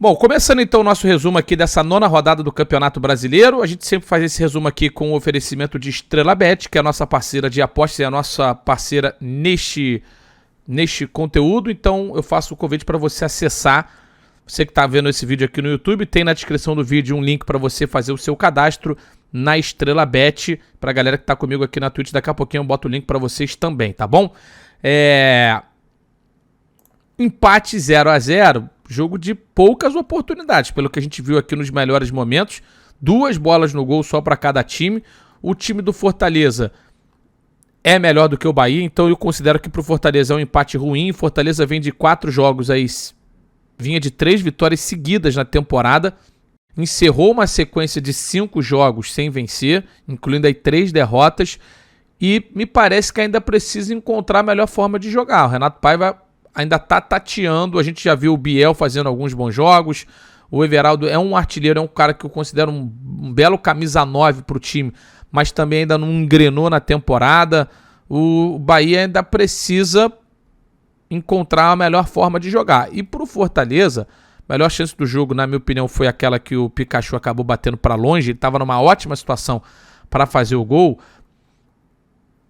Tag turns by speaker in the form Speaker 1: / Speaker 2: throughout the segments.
Speaker 1: Bom, começando então o nosso resumo aqui dessa 9ª rodada do Campeonato Brasileiro. A gente sempre faz esse resumo aqui com o oferecimento de Estrela Bet, que é a nossa parceira de apostas e a nossa parceira neste conteúdo. Então eu faço o convite para você acessar. Você que está vendo esse vídeo aqui no YouTube, tem na descrição do vídeo um link para você fazer o seu cadastro na Estrela Bet. Para a galera que está comigo aqui na Twitch, daqui a pouquinho eu boto o link para vocês também, tá bom? Empate 0-0, jogo de poucas oportunidades, pelo que a gente viu aqui nos melhores momentos. 2 bolas no gol só para cada time. O time do Fortaleza é melhor do que o Bahia, então eu considero que para o Fortaleza é um empate ruim. Fortaleza vem de 4 jogos aí, vinha de 3 vitórias seguidas na temporada. Encerrou uma sequência de 5 jogos sem vencer, incluindo aí 3 derrotas. E me parece que ainda precisa encontrar a melhor forma de jogar. O Renato Paiva ainda está tateando. A gente já viu o Biel fazendo alguns bons jogos. O Everaldo é um artilheiro, é um cara que eu considero um belo camisa 9 para o time, mas também ainda não engrenou na temporada. O Bahia ainda precisa encontrar a melhor forma de jogar. E para o Fortaleza, a melhor chance do jogo, na minha opinião, foi aquela que o Pikachu acabou batendo para longe. Ele estava numa ótima situação para fazer o gol.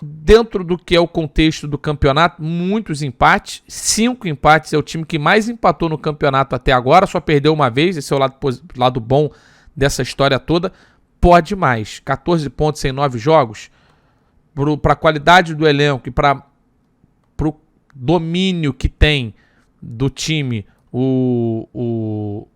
Speaker 1: Dentro do que é o contexto do campeonato, muitos empates, 5 empates, é o time que mais empatou no campeonato até agora, só perdeu uma vez, esse é o lado bom dessa história toda. Pode mais, 14 pontos em 9 jogos, para a qualidade do elenco e para o domínio que tem do time o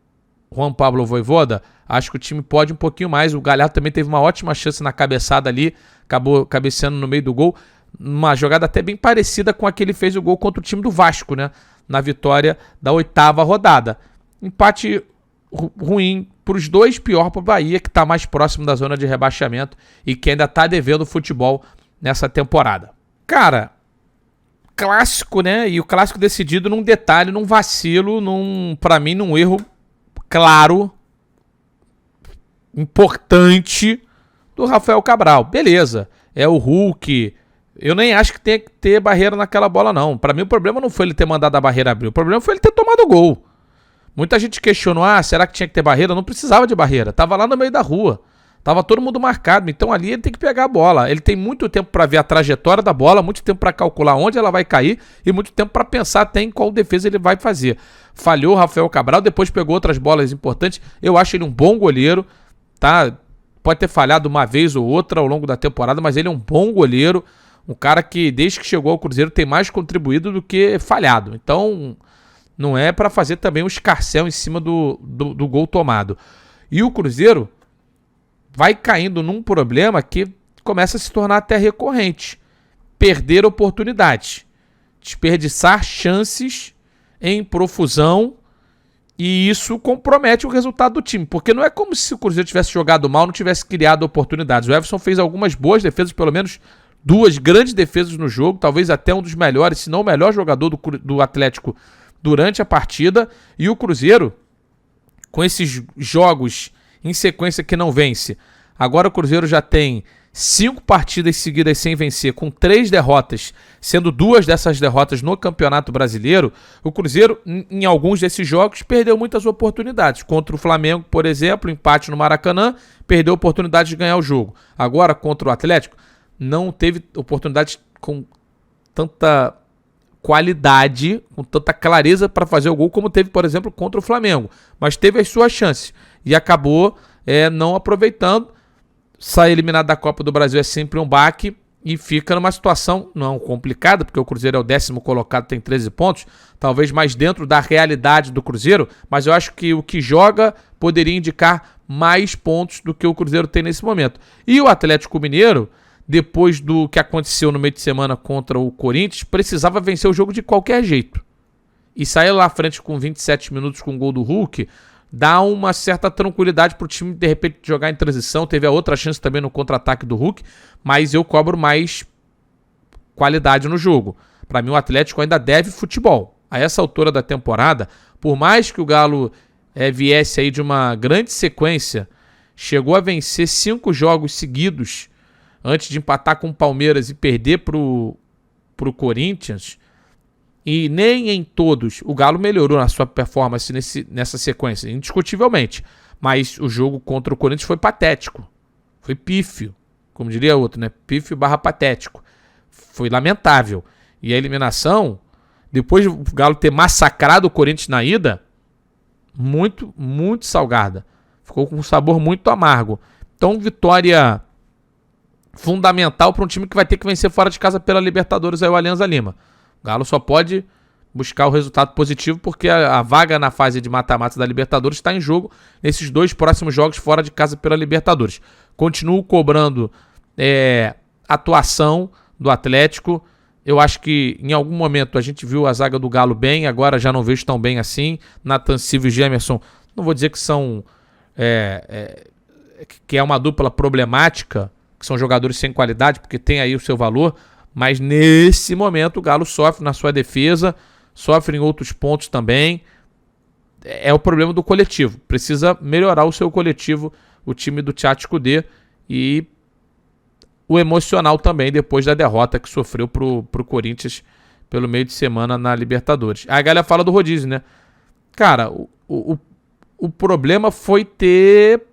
Speaker 1: Juan Pablo Vojvoda, acho que o time pode um pouquinho mais. O Galhardo também teve uma ótima chance na cabeçada ali, acabou cabeceando no meio do gol, uma jogada até bem parecida com a que ele fez o gol contra o time do Vasco, né? Na vitória da 8ª rodada. Empate ruim para os dois, pior para o Bahia, que está mais próximo da zona de rebaixamento e que ainda está devendo futebol nessa temporada. Cara, clássico, né? E o clássico decidido num detalhe, num vacilo, para mim, num erro claro, importante do Rafael Cabral. Beleza, é o Hulk. Eu nem acho que tem que ter barreira naquela bola, não. Para mim, o problema não foi ele ter mandado a barreira abrir. O problema foi ele ter tomado o gol. Muita gente questionou, será que tinha que ter barreira? Não precisava de barreira. Tava lá no meio da rua. Tava todo mundo marcado. Então ali ele tem que pegar a bola. Ele tem muito tempo para ver a trajetória da bola, muito tempo para calcular onde ela vai cair e muito tempo para pensar até em qual defesa ele vai fazer. Falhou o Rafael Cabral, depois pegou outras bolas importantes. Eu acho ele um bom goleiro, tá? Pode ter falhado uma vez ou outra ao longo da temporada, mas ele é um bom goleiro, um cara que desde que chegou ao Cruzeiro tem mais contribuído do que falhado. Então não é para fazer também um escarcéu em cima do gol tomado. E o Cruzeiro vai caindo num problema que começa a se tornar até recorrente. Perder oportunidades, desperdiçar chances em profusão. E isso compromete o resultado do time, porque não é como se o Cruzeiro tivesse jogado mal, não tivesse criado oportunidades. O Everson fez algumas boas defesas, pelo menos 2 grandes defesas no jogo, talvez até um dos melhores, se não o melhor jogador do Atlético durante a partida. E o Cruzeiro, com esses jogos em sequência que não vence, agora o Cruzeiro já tem 5 partidas seguidas sem vencer, com 3 derrotas, sendo 2 dessas derrotas no Campeonato Brasileiro. O Cruzeiro, em alguns desses jogos, perdeu muitas oportunidades. Contra o Flamengo, por exemplo, empate no Maracanã, perdeu a oportunidade de ganhar o jogo. Agora, contra o Atlético, não teve oportunidade com tanta qualidade, com tanta clareza para fazer o gol, como teve, por exemplo, contra o Flamengo. Mas teve as suas chances e acabou não aproveitando. Sair eliminado da Copa do Brasil é sempre um baque e fica numa situação não complicada, porque o Cruzeiro é o 10º colocado, tem 13 pontos, talvez mais dentro da realidade do Cruzeiro, mas eu acho que o que joga poderia indicar mais pontos do que o Cruzeiro tem nesse momento. E o Atlético Mineiro, depois do que aconteceu no meio de semana contra o Corinthians, precisava vencer o jogo de qualquer jeito. E sair lá à frente com 27 minutos com o gol do Hulk dá uma certa tranquilidade para o time, de repente, jogar em transição. Teve a outra chance também no contra-ataque do Hulk, mas eu cobro mais qualidade no jogo. Para mim, o Atlético ainda deve futebol. A essa altura da temporada, por mais que o Galo viesse aí de uma grande sequência, chegou a vencer 5 jogos seguidos antes de empatar com o Palmeiras e perder pro Corinthians. E nem em todos o Galo melhorou na sua performance nessa sequência, indiscutivelmente. Mas o jogo contra o Corinthians foi patético. Foi pífio, como diria outro, né? Pífio / patético. Foi lamentável. E a eliminação, depois do Galo ter massacrado o Corinthians na ida, muito, muito salgada. Ficou com um sabor muito amargo. Então, vitória fundamental para um time que vai ter que vencer fora de casa pela Libertadores, aí o Alianza Lima. O Galo só pode buscar o resultado positivo porque a vaga na fase de mata-mata da Libertadores está em jogo nesses 2 próximos jogos fora de casa pela Libertadores. Continuo cobrando atuação do Atlético. Eu acho que em algum momento a gente viu a zaga do Galo bem, agora já não vejo tão bem assim. Nathan Silva e Gemerson, não vou dizer que são que é uma dupla problemática, que são jogadores sem qualidade, porque tem aí o seu valor, mas nesse momento o Galo sofre na sua defesa, sofre em outros pontos também. É o problema do coletivo. Precisa melhorar o seu coletivo, o time do Tchatcho Kudê, e o emocional também, depois da derrota que sofreu pro Corinthians pelo meio de semana na Libertadores. Aí a galera fala do rodízio, né? Cara, o problema foi ter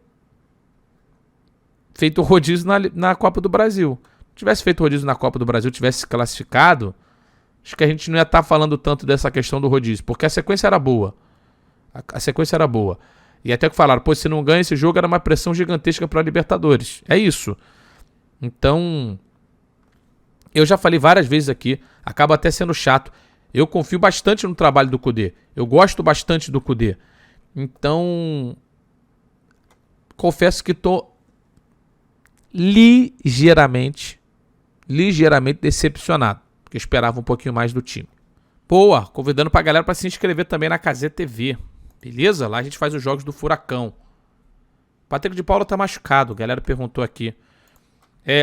Speaker 1: feito o rodízio na Copa do Brasil. Se tivesse feito o rodízio na Copa do Brasil, tivesse se classificado, acho que a gente não ia estar falando tanto dessa questão do rodízio, porque a sequência era boa. A sequência era boa. E até que falaram, pô, se não ganha esse jogo, era uma pressão gigantesca para a Libertadores. É isso. Então, eu já falei várias vezes aqui, acaba até sendo chato. Eu confio bastante no trabalho do Kudê. Eu gosto bastante do Kudê. Então, confesso que estou ligeiramente decepcionado, porque eu esperava um pouquinho mais do time. Boa, convidando pra galera para se inscrever também na KZ TV. Beleza? Lá a gente faz os jogos do Furacão. Patrick de Paula tá machucado, a galera perguntou aqui.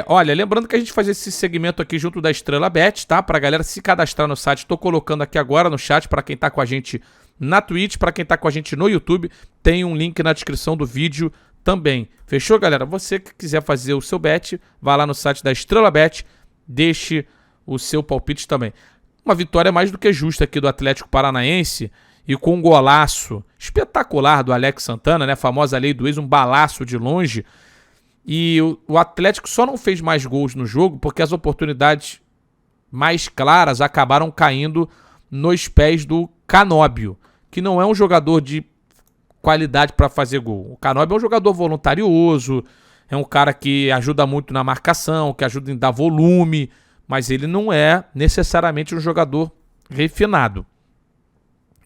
Speaker 1: Olha, lembrando que a gente faz esse segmento aqui junto da Estrela Bet, tá? Pra galera se cadastrar no site. Tô colocando aqui agora no chat pra quem tá com a gente na Twitch, pra quem tá com a gente no YouTube. Tem um link na descrição do vídeo também. Fechou, galera? Você que quiser fazer o seu bet, vá lá no site da Estrela Bet, deixe o seu palpite também. Uma vitória mais do que justa aqui do Atlético Paranaense, e com um golaço espetacular do Alex Santana, né? A famosa lei do ex, um balaço de longe. E o Atlético só não fez mais gols no jogo porque as oportunidades mais claras acabaram caindo nos pés do Canóbio, que não é um jogador de qualidade para fazer gol. O Canóbio é um jogador voluntarioso, é um cara que ajuda muito na marcação, que ajuda em dar volume, mas ele não é necessariamente um jogador refinado.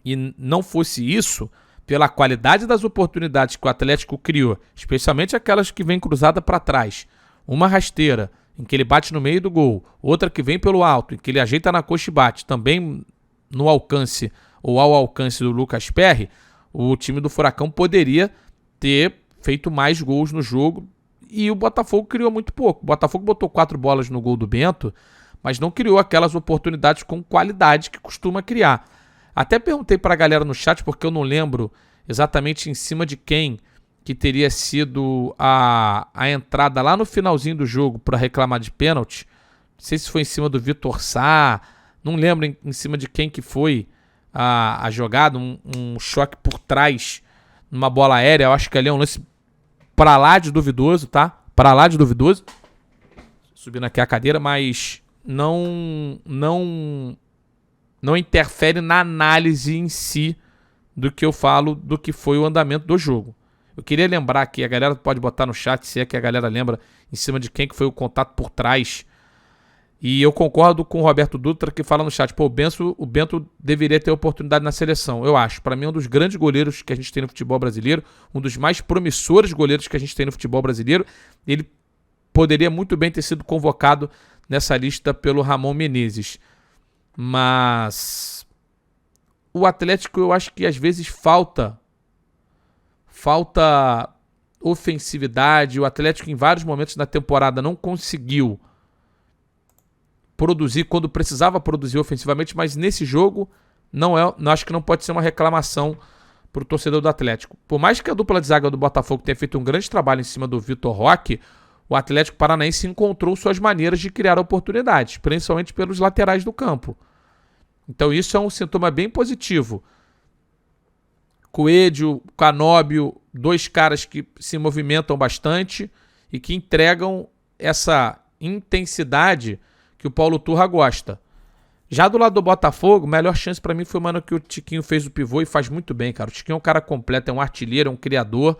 Speaker 1: E não fosse isso, pela qualidade das oportunidades que o Atlético criou, especialmente aquelas que vêm cruzada para trás, uma rasteira, em que ele bate no meio do gol, outra que vem pelo alto, em que ele ajeita na coxa e bate, também no alcance ou ao alcance do Lucas Perry, o time do Furacão poderia ter feito mais gols no jogo, e o Botafogo criou muito pouco. O Botafogo botou 4 bolas no gol do Bento, mas não criou aquelas oportunidades com qualidade que costuma criar. Até perguntei para a galera no chat, porque eu não lembro exatamente em cima de quem que teria sido a entrada lá no finalzinho do jogo para reclamar de pênalti. Não sei se foi em cima do Vitor Sá, não lembro em cima de quem que foi a jogada, um choque por trás numa bola aérea. Eu acho que ali é um lance para lá de duvidoso, tá? Para lá de duvidoso. Subindo aqui a cadeira, mas não interfere na análise em si do que eu falo, do que foi o andamento do jogo. Eu queria lembrar aqui, a galera pode botar no chat, se é que a galera lembra, em cima de quem que foi o contato por trás. E eu concordo com o Roberto Dutra, que fala no chat, pô, o Bento deveria ter oportunidade na seleção. Eu acho, para mim é um dos grandes goleiros que a gente tem no futebol brasileiro, um dos mais promissores goleiros que a gente tem no futebol brasileiro. Ele poderia muito bem ter sido convocado nessa lista pelo Ramon Menezes. Mas o Atlético, eu acho que às vezes falta ofensividade. O Atlético em vários momentos da temporada não conseguiu produzir quando precisava produzir ofensivamente, mas nesse jogo não acho que não pode ser uma reclamação para o torcedor do Atlético. Por mais que a dupla de zaga do Botafogo tenha feito um grande trabalho em cima do Vitor Roque, o Atlético Paranaense encontrou suas maneiras de criar oportunidades, principalmente pelos laterais do campo. Então isso é um sintoma bem positivo. Coelho, Canóbio, 2 caras que se movimentam bastante e que entregam essa intensidade que o Paulo Turra gosta. Já do lado do Botafogo, a melhor chance pra mim foi o mano que o Tiquinho fez o pivô e faz muito bem, cara. O Tiquinho é um cara completo, é um artilheiro, é um criador,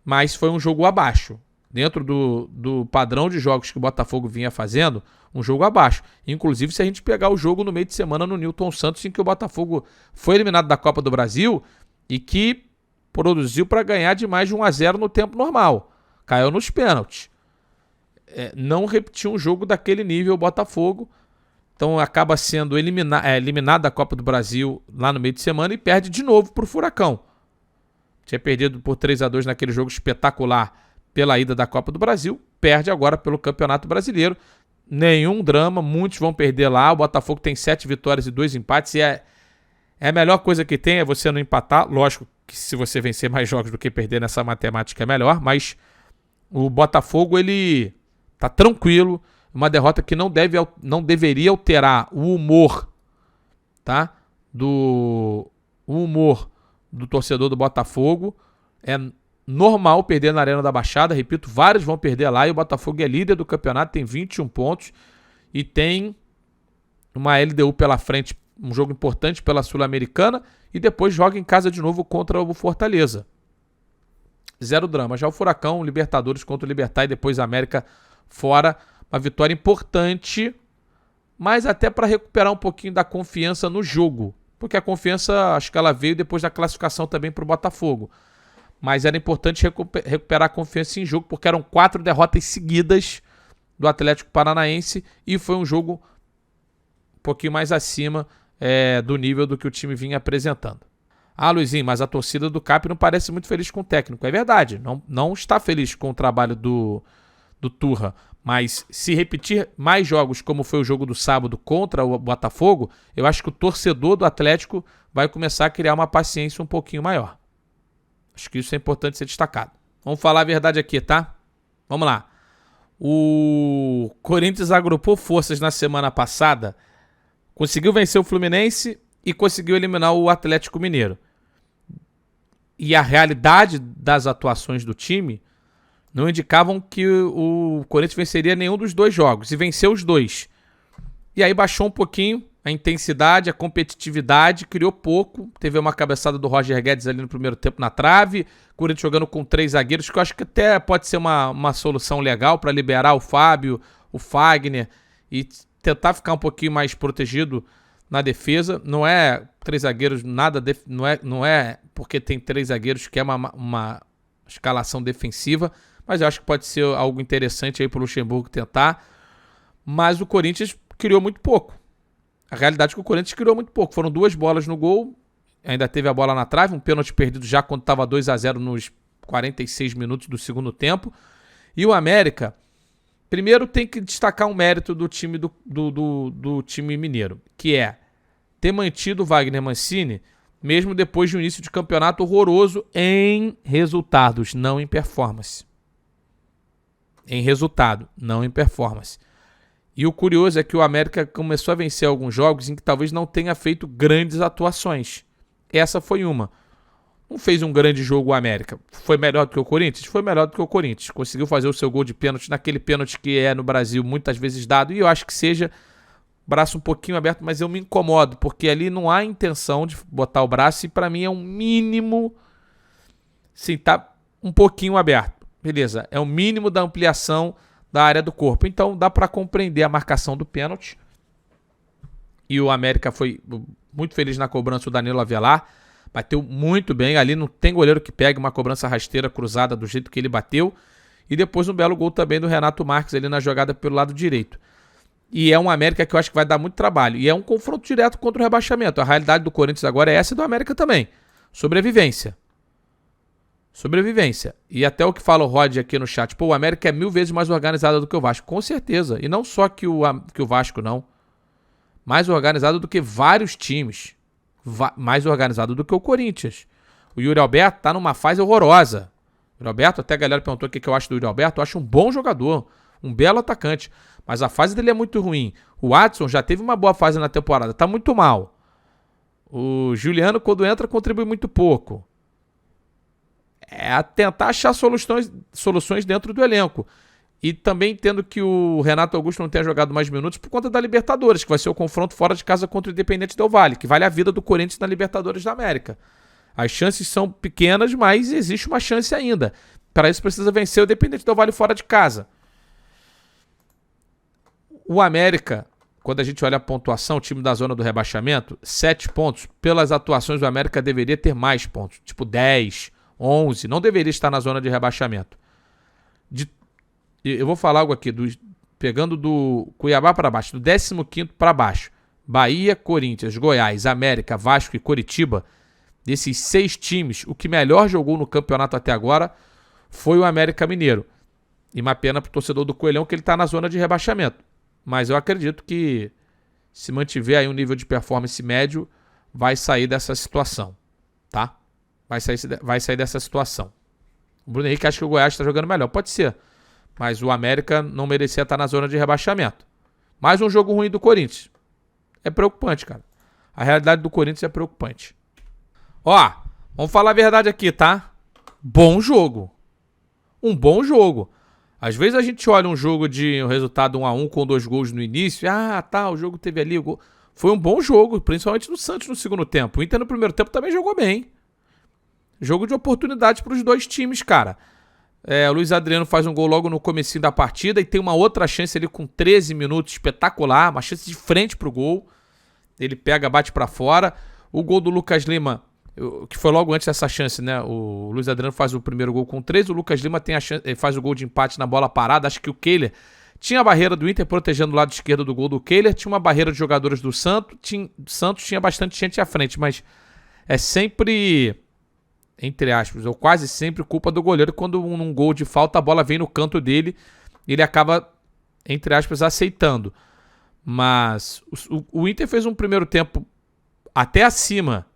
Speaker 1: mas foi um jogo abaixo. Dentro do padrão de jogos que o Botafogo vinha fazendo, um jogo abaixo. Inclusive, se a gente pegar o jogo no meio de semana no Newton Santos, em que o Botafogo foi eliminado da Copa do Brasil e que produziu para ganhar de mais de 1-0 no tempo normal. Caiu nos pênaltis. Não repetiu um jogo daquele nível o Botafogo. Então acaba sendo eliminado da Copa do Brasil lá no meio de semana e perde de novo para o Furacão. Tinha perdido por 3-2 naquele jogo espetacular pela ida da Copa do Brasil, perde agora pelo Campeonato Brasileiro. Nenhum drama, muitos vão perder lá. O Botafogo tem 7 vitórias e 2 empates e a melhor coisa que tem é você não empatar. Lógico que se você vencer mais jogos do que perder nessa matemática é melhor, mas o Botafogo ele tá tranquilo. Uma derrota que não deveria alterar o humor, tá? O humor do torcedor do Botafogo. É normal perder na Arena da Baixada, repito, vários vão perder lá e o Botafogo é líder do campeonato, tem 21 pontos e tem uma LDU pela frente, um jogo importante pela Sul-Americana e depois joga em casa de novo contra o Fortaleza. Zero drama. Já o Furacão, Libertadores contra o Libertad e depois a América fora. Uma vitória importante, mas até para recuperar um pouquinho da confiança no jogo. Porque a confiança, acho que ela veio depois da classificação também para o Botafogo. Mas era importante recuperar a confiança em jogo, porque eram 4 derrotas seguidas do Atlético Paranaense e foi um jogo um pouquinho mais acima do nível do que o time vinha apresentando. Ah, Luizinho, mas a torcida do CAP não parece muito feliz com o técnico. É verdade, não está feliz com o trabalho do Turra. Mas se repetir mais jogos como foi o jogo do sábado contra o Botafogo, eu acho que o torcedor do Atlético vai começar a criar uma paciência um pouquinho maior. Acho que isso é importante ser destacado. Vamos falar a verdade aqui, tá? Vamos lá. O Corinthians agrupou forças na semana passada, conseguiu vencer o Fluminense e conseguiu eliminar o Atlético Mineiro. E a realidade das atuações do time não indicavam que o Corinthians venceria nenhum dos 2 jogos. E venceu os 2. E aí baixou um pouquinho a intensidade, a competitividade, criou pouco. Teve uma cabeçada do Roger Guedes ali no primeiro tempo na trave. Corinthians jogando com 3 zagueiros, que eu acho que até pode ser uma solução legal para liberar o Fábio, o Fagner e tentar ficar um pouquinho mais protegido na defesa. Não é 3 zagueiros, nada. Não é porque tem 3 zagueiros que é uma escalação defensiva. Mas eu acho que pode ser algo interessante aí para o Luxemburgo tentar. Mas o Corinthians criou muito pouco. A realidade é que o Corinthians criou muito pouco. Foram 2 bolas no gol. Ainda teve a bola na trave. Um pênalti perdido já quando estava 2-0 nos 46 minutos do segundo tempo. E o América, primeiro tem que destacar um mérito do time do time mineiro. Que é ter mantido o Wagner Mancini mesmo depois de um início de campeonato horroroso em resultados, não em performance. Em resultado, não em performance. E o curioso é que o América começou a vencer alguns jogos em que talvez não tenha feito grandes atuações. Essa foi uma. Não fez um grande jogo o América. Foi melhor do que o Corinthians? Foi melhor do que o Corinthians. Conseguiu fazer o seu gol de pênalti naquele pênalti que é no Brasil muitas vezes dado. E eu acho que seja braço um pouquinho aberto, mas eu me incomodo, porque ali não há intenção de botar o braço e para mim é um mínimo, sim, tá um pouquinho aberto. Beleza, é o mínimo da ampliação da área do corpo. Então dá para compreender a marcação do pênalti. E o América foi muito feliz na cobrança, o Danilo Avelar. Bateu muito bem. Ali não tem goleiro que pegue uma cobrança rasteira cruzada do jeito que ele bateu. E depois um belo gol também do Renato Marques ali na jogada pelo lado direito. E é um América que eu acho que vai dar muito trabalho. E é um confronto direto contra o rebaixamento. A realidade do Corinthians agora é essa e do América também. Sobrevivência. E até o que fala o Rod aqui no chat. Pô, o América é 1000 vezes mais organizado do que o Vasco. Com certeza. E não só que o Vasco, não. Mais organizado do que vários times. Mais organizado do que o Corinthians. O Yuri Alberto tá numa fase horrorosa. O Yuri Alberto, até a galera perguntou o que eu acho do Yuri Alberto. Eu acho um bom jogador. Um belo atacante. Mas a fase dele é muito ruim. O Watson já teve uma boa fase na temporada. Tá muito mal. O Juliano, quando entra, contribui muito pouco. É tentar achar soluções dentro do elenco. E também entendo que o Renato Augusto não tenha jogado mais minutos por conta da Libertadores, que vai ser o confronto fora de casa contra o Independente Del Valle, que vale a vida do Corinthians na Libertadores da América. As chances são pequenas, mas existe uma chance ainda. Para isso precisa vencer o Independente Del Valle fora de casa. O América, quando a gente olha a pontuação, o time da zona do rebaixamento, 7 pontos. Pelas atuações, o América deveria ter mais pontos, tipo 10, 11. Não deveria estar na zona de rebaixamento. Eu vou falar algo aqui, pegando do Cuiabá para baixo, do 15º para baixo. Bahia, Corinthians, Goiás, América, Vasco e Coritiba. Desses 6 times, o que melhor jogou no campeonato até agora foi o América Mineiro. E uma pena pro torcedor do Coelhão que ele tá na zona de rebaixamento. Mas eu acredito que, se mantiver aí um nível de performance médio, vai sair dessa situação, tá? Vai sair dessa situação. O Bruno Henrique acha que o Goiás está jogando melhor. Pode ser. Mas o América não merecia estar na zona de rebaixamento. Mais um jogo ruim do Corinthians. É preocupante, cara. A realidade do Corinthians é preocupante. Ó, vamos falar a verdade aqui, tá? Bom jogo. Um bom jogo. Às vezes a gente olha um jogo de um resultado 1-1 com 2 gols no início. O jogo teve ali o gol. Foi um bom jogo, principalmente no Santos no segundo tempo. O Inter no primeiro tempo também jogou bem. Jogo de oportunidade para os dois times, cara. O Luiz Adriano faz um gol logo no comecinho da partida e tem uma outra chance ali com 13 minutos, espetacular, uma chance de frente pro gol. Ele pega, bate para fora. O gol do Lucas Lima, que foi logo antes dessa chance, né? O Luiz Adriano faz o primeiro gol com 13, o Lucas Lima tem a chance, faz o gol de empate na bola parada. Acho que o Kehler tinha a barreira do Inter protegendo o lado esquerdo do gol do Kehler, tinha uma barreira de jogadores do Santos, tinha bastante gente à frente, mas é sempre, entre aspas, ou quase sempre culpa do goleiro quando num gol de falta a bola vem no canto dele e ele acaba, entre aspas, aceitando. Mas o Inter fez um primeiro tempo até acima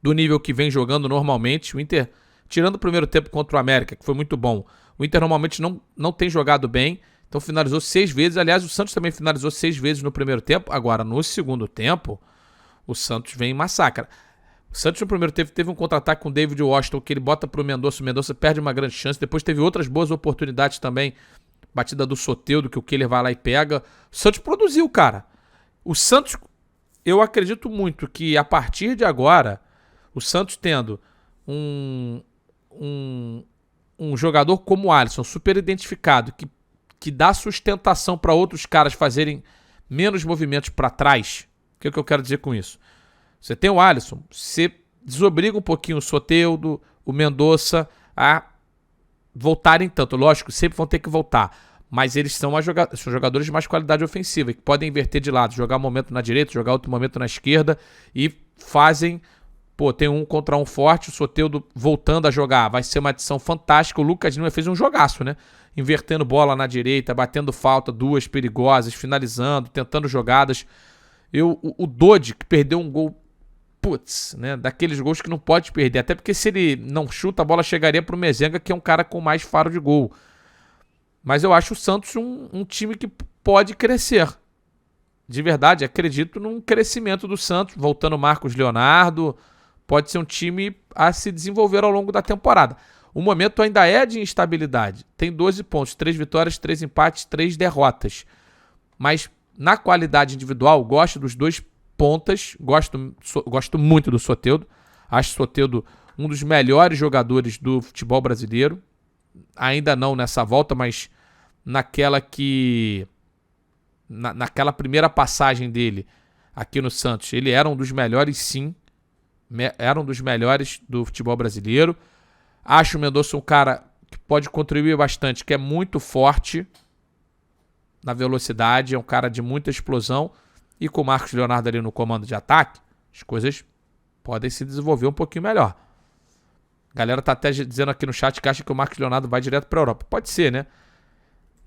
Speaker 1: do nível que vem jogando normalmente. O Inter, tirando o primeiro tempo contra o América, que foi muito bom, o Inter normalmente não tem jogado bem, então finalizou 6 vezes. Aliás, o Santos também finalizou 6 vezes no primeiro tempo. Agora, no segundo tempo, o Santos vem em massacre. O Santos no primeiro tempo teve um contra-ataque com o David Washington, que ele bota pro Mendonça, o Mendonça perde uma grande chance. Depois teve outras boas oportunidades também, batida do Soteldo, que o Kehler vai lá e pega. O Santos produziu, cara. O Santos, eu acredito muito que a partir de agora, o Santos tendo um jogador como o Alisson, super identificado, que dá sustentação para outros caras fazerem menos movimentos para trás. O que eu quero dizer com isso? Você tem o Alisson, você desobriga um pouquinho o Soteldo, o Mendonça a voltarem tanto. Lógico, sempre vão ter que voltar. Mas eles são jogadores de mais qualidade ofensiva, que podem inverter de lado, jogar um momento na direita, jogar outro momento na esquerda e fazem... tem um contra um forte, o Soteldo voltando a jogar, vai ser uma adição fantástica. O Lucas Lima fez um jogaço, né? Invertendo bola na direita, batendo falta, 2 perigosas, finalizando, tentando jogadas. O Dodi, que perdeu um gol, né? Daqueles gols que não pode perder, até porque se ele não chuta, a bola chegaria pro Mezenga, que é um cara com mais faro de gol. Mas eu acho o Santos um time que pode crescer. De verdade, acredito num crescimento do Santos, voltando Marcos Leonardo. Pode ser um time a se desenvolver ao longo da temporada. O momento ainda é de instabilidade. Tem 12 pontos, 3 vitórias, 3 empates, 3 derrotas. Mas na qualidade individual, gosto dos 2 pontas. Gosto muito do Soteldo. Acho o Soteldo um dos melhores jogadores do futebol brasileiro. Ainda não nessa volta, mas naquela primeira passagem dele aqui no Santos, ele era um dos melhores, sim. Era um dos melhores do futebol brasileiro. Acho o Mendonça um cara que pode contribuir bastante, que é muito forte na velocidade, é um cara de muita explosão. E com o Marcos Leonardo ali no comando de ataque, as coisas podem se desenvolver um pouquinho melhor. A galera tá até dizendo aqui no chat que acha que o Marcos Leonardo vai direto para a Europa. Pode ser, né?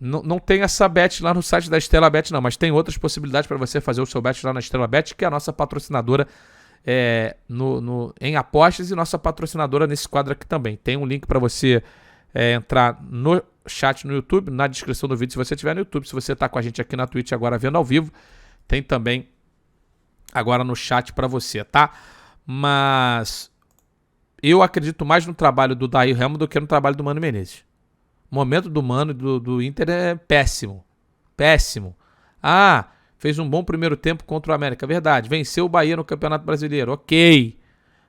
Speaker 1: Não tem essa bet lá no site da Estrela Bet, não, mas tem outras possibilidades para você fazer o seu bet lá na Estrela Bet, que é a nossa patrocinadora em apostas e nossa patrocinadora nesse quadro aqui também. Tem um link para você entrar no chat no YouTube, na descrição do vídeo se você estiver no YouTube. Se você está com a gente aqui na Twitch agora vendo ao vivo, tem também agora no chat para você, tá? Mas eu acredito mais no trabalho do Daí Helma do que no trabalho do Mano Menezes. O momento do Mano e do Inter é péssimo. Péssimo. Ah, fez um bom primeiro tempo contra o América. Verdade. Venceu o Bahia no Campeonato Brasileiro. Ok.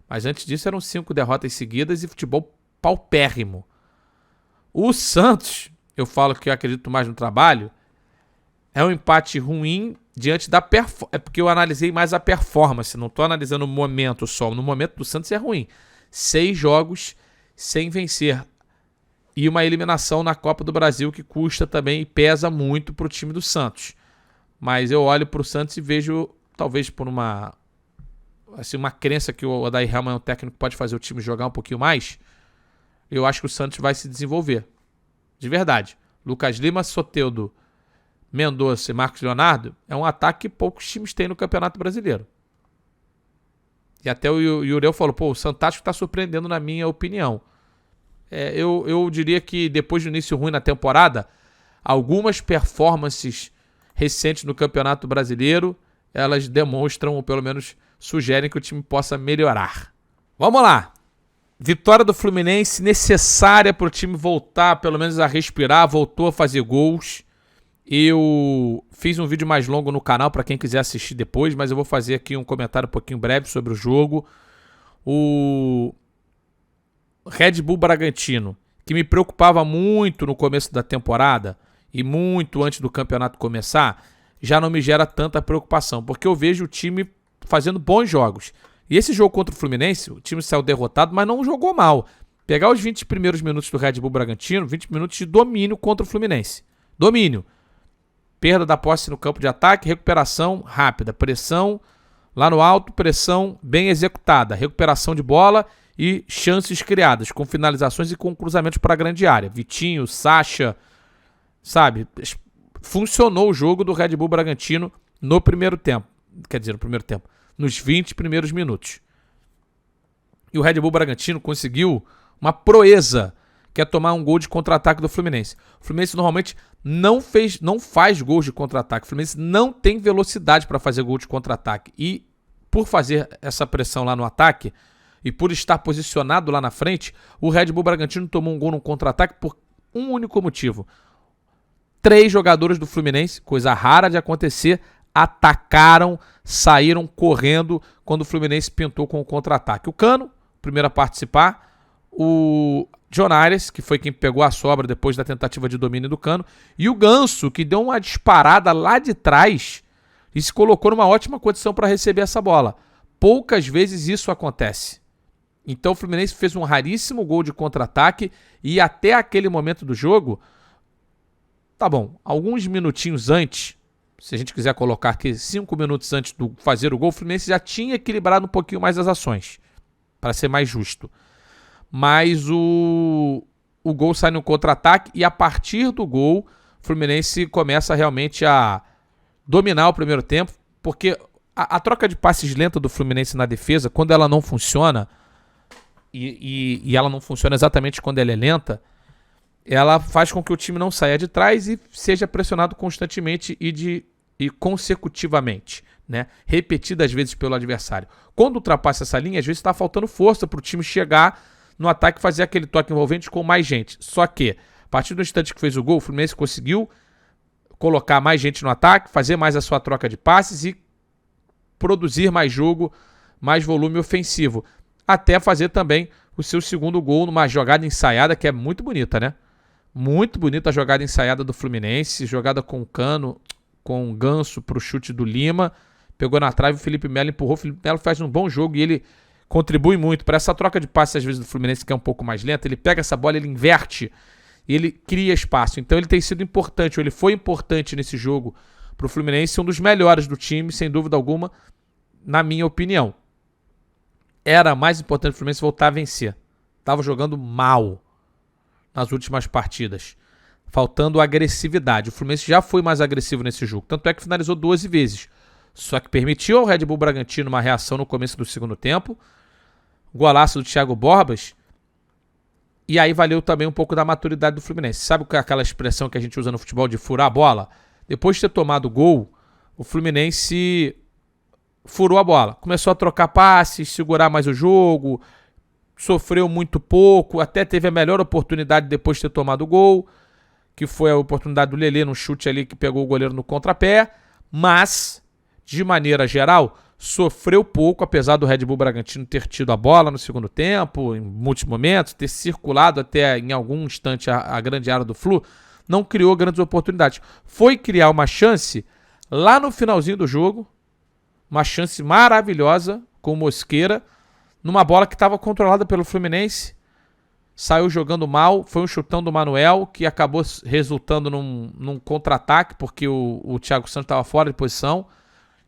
Speaker 1: Mas antes disso eram 5 derrotas seguidas e futebol paupérrimo. O Santos, eu falo que eu acredito mais no trabalho, é um empate ruim diante da performance. É porque eu analisei mais a performance, não estou analisando o momento só. No momento do Santos é ruim. 6 jogos sem vencer. E uma eliminação na Copa do Brasil que custa também e pesa muito para o time do Santos. Mas eu olho para o Santos e vejo, talvez por uma crença que o Odair Helman é um técnico que pode fazer o time jogar um pouquinho mais. Eu acho que o Santos vai se desenvolver. De verdade. Lucas Lima, Soteldo, Mendonça e Marcos Leonardo é um ataque que poucos times têm no Campeonato Brasileiro. E até o Yurel falou, pô, o Santástico está surpreendendo na minha opinião. Eu diria que depois do início ruim na temporada, algumas performances recentes no Campeonato Brasileiro, elas demonstram, ou pelo menos sugerem que o time possa melhorar. Vamos lá! Vitória do Fluminense necessária para o time voltar, pelo menos a respirar, voltou a fazer gols. Eu fiz um vídeo mais longo no canal para quem quiser assistir depois, mas eu vou fazer aqui um comentário um pouquinho breve sobre o jogo. O Red Bull Bragantino, que me preocupava muito no começo da temporada e muito antes do campeonato começar, já não me gera tanta preocupação, porque eu vejo o time fazendo bons jogos. E esse jogo contra o Fluminense, o time saiu derrotado, mas não jogou mal. Pegar os 20 primeiros minutos do Red Bull Bragantino, 20 minutos de domínio contra o Fluminense. Domínio. Perda da posse no campo de ataque, recuperação rápida, pressão lá no alto, pressão bem executada, recuperação de bola e chances criadas, com finalizações e com cruzamentos para a grande área. Vitinho, Sacha, sabe? Funcionou o jogo do Red Bull Bragantino no primeiro tempo. Quer dizer, no primeiro tempo. Nos 20 primeiros minutos. E o Red Bull Bragantino conseguiu uma proeza, que é tomar um gol de contra-ataque do Fluminense. O Fluminense normalmente não faz gols de contra-ataque. O Fluminense não tem velocidade para fazer gol de contra-ataque. E por fazer essa pressão lá no ataque e por estar posicionado lá na frente, o Red Bull Bragantino tomou um gol no contra-ataque por um único motivo. 3 jogadores do Fluminense, coisa rara de acontecer, atacaram, saíram correndo quando o Fluminense pintou com o contra-ataque. O Cano, primeiro a participar, o John Aires, que foi quem pegou a sobra depois da tentativa de domínio do Cano, e o Ganso, que deu uma disparada lá de trás e se colocou numa ótima condição para receber essa bola. Poucas vezes isso acontece. Então o Fluminense fez um raríssimo gol de contra-ataque e até aquele momento do jogo, tá bom, alguns minutinhos antes, se a gente quiser colocar aqui 5 minutos antes de fazer o gol, o Fluminense já tinha equilibrado um pouquinho mais as ações, para ser mais justo. Mas o gol sai no contra-ataque e a partir do gol, o Fluminense começa realmente a dominar o primeiro tempo, porque a troca de passes lenta do Fluminense na defesa, quando ela não funciona, e ela não funciona exatamente quando ela é lenta, ela faz com que o time não saia de trás e seja pressionado constantemente e consecutivamente, né? Repetidas vezes pelo adversário. Quando ultrapassa essa linha, às vezes está faltando força para o time chegar no ataque e fazer aquele toque envolvente com mais gente. Só que, a partir do instante que fez o gol, o Fluminense conseguiu colocar mais gente no ataque, fazer mais a sua troca de passes e produzir mais jogo, mais volume ofensivo. Até fazer também o seu segundo gol numa jogada ensaiada que é muito bonita, né? Muito bonita a jogada ensaiada do Fluminense, jogada com o Cano, com o Ganso para o chute do Lima, pegou na trave, o Felipe Melo empurrou, o Felipe Melo faz um bom jogo e ele contribui muito para essa troca de passes às vezes do Fluminense que é um pouco mais lenta, ele pega essa bola, ele inverte e ele cria espaço, então ele tem sido importante, ou ele foi importante nesse jogo para o Fluminense, um dos melhores do time, sem dúvida alguma, na minha opinião. Era mais importante o Fluminense voltar a vencer, estava jogando mal nas últimas partidas, faltando agressividade. O Fluminense já foi mais agressivo nesse jogo, tanto é que finalizou 12 vezes, só que permitiu ao Red Bull Bragantino uma reação no começo do segundo tempo. O golaço do Thiago Borbas E aí valeu também um pouco da maturidade do Fluminense. Sabe aquela expressão que a gente usa no futebol de furar a bola? Depois de ter tomado o gol, o Fluminense furou a bola. Começou a trocar passes, segurar mais o jogo, sofreu muito pouco, até teve a melhor oportunidade depois de ter tomado o gol, que foi a oportunidade do Lelê no chute ali que pegou o goleiro no contrapé, mas, de maneira geral, sofreu pouco, apesar do Red Bull Bragantino ter tido a bola no segundo tempo, em muitos momentos, ter circulado até em algum instante a grande área do Flu, não criou grandes oportunidades. Foi criar uma chance lá no finalzinho do jogo, uma chance maravilhosa com o Mosqueira, numa bola que estava controlada pelo Fluminense, saiu jogando mal, foi um chutão do Manuel, que acabou resultando num contra-ataque, porque o Thiago Santos estava fora de posição,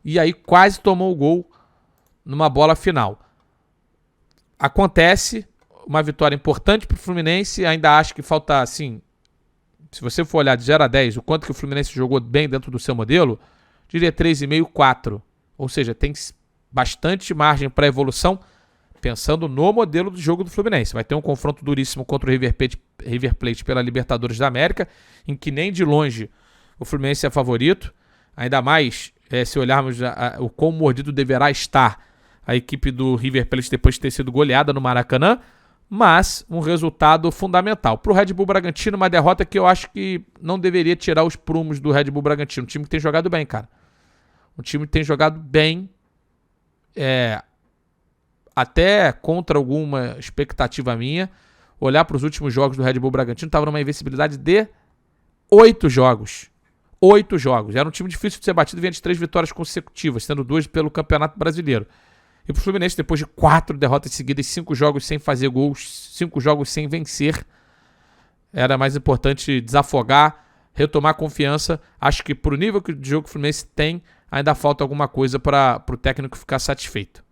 Speaker 1: e aí quase tomou o gol numa bola final. Acontece, uma vitória importante para o Fluminense, ainda acho que falta, assim, se você for olhar de 0 a 10, o quanto que o Fluminense jogou bem dentro do seu modelo, diria 3,5, 4. Ou seja, tem bastante margem para evolução, pensando no modelo do jogo do Fluminense. Vai ter um confronto duríssimo contra o River Plate pela Libertadores da América, em que nem de longe o Fluminense é favorito. Ainda mais se olharmos o quão mordido deverá estar a equipe do River Plate depois de ter sido goleada no Maracanã. Mas um resultado fundamental. Para o Red Bull Bragantino, uma derrota que eu acho que não deveria tirar os prumos do Red Bull Bragantino. Um time que tem jogado bem, cara. Um time que tem jogado bem, até contra alguma expectativa minha. Olhar para os últimos jogos do Red Bull Bragantino, estava numa invencibilidade de 8 jogos. 8 jogos. Era um time difícil de ser batido, vinha de 3 vitórias consecutivas, sendo 2 pelo Campeonato Brasileiro. E para o Fluminense, depois de 4 derrotas seguidas, 5 jogos sem fazer gols, 5 jogos sem vencer, era mais importante desafogar, retomar confiança. Acho que pro nível de jogo que o Fluminense tem, ainda falta alguma coisa para o técnico ficar satisfeito.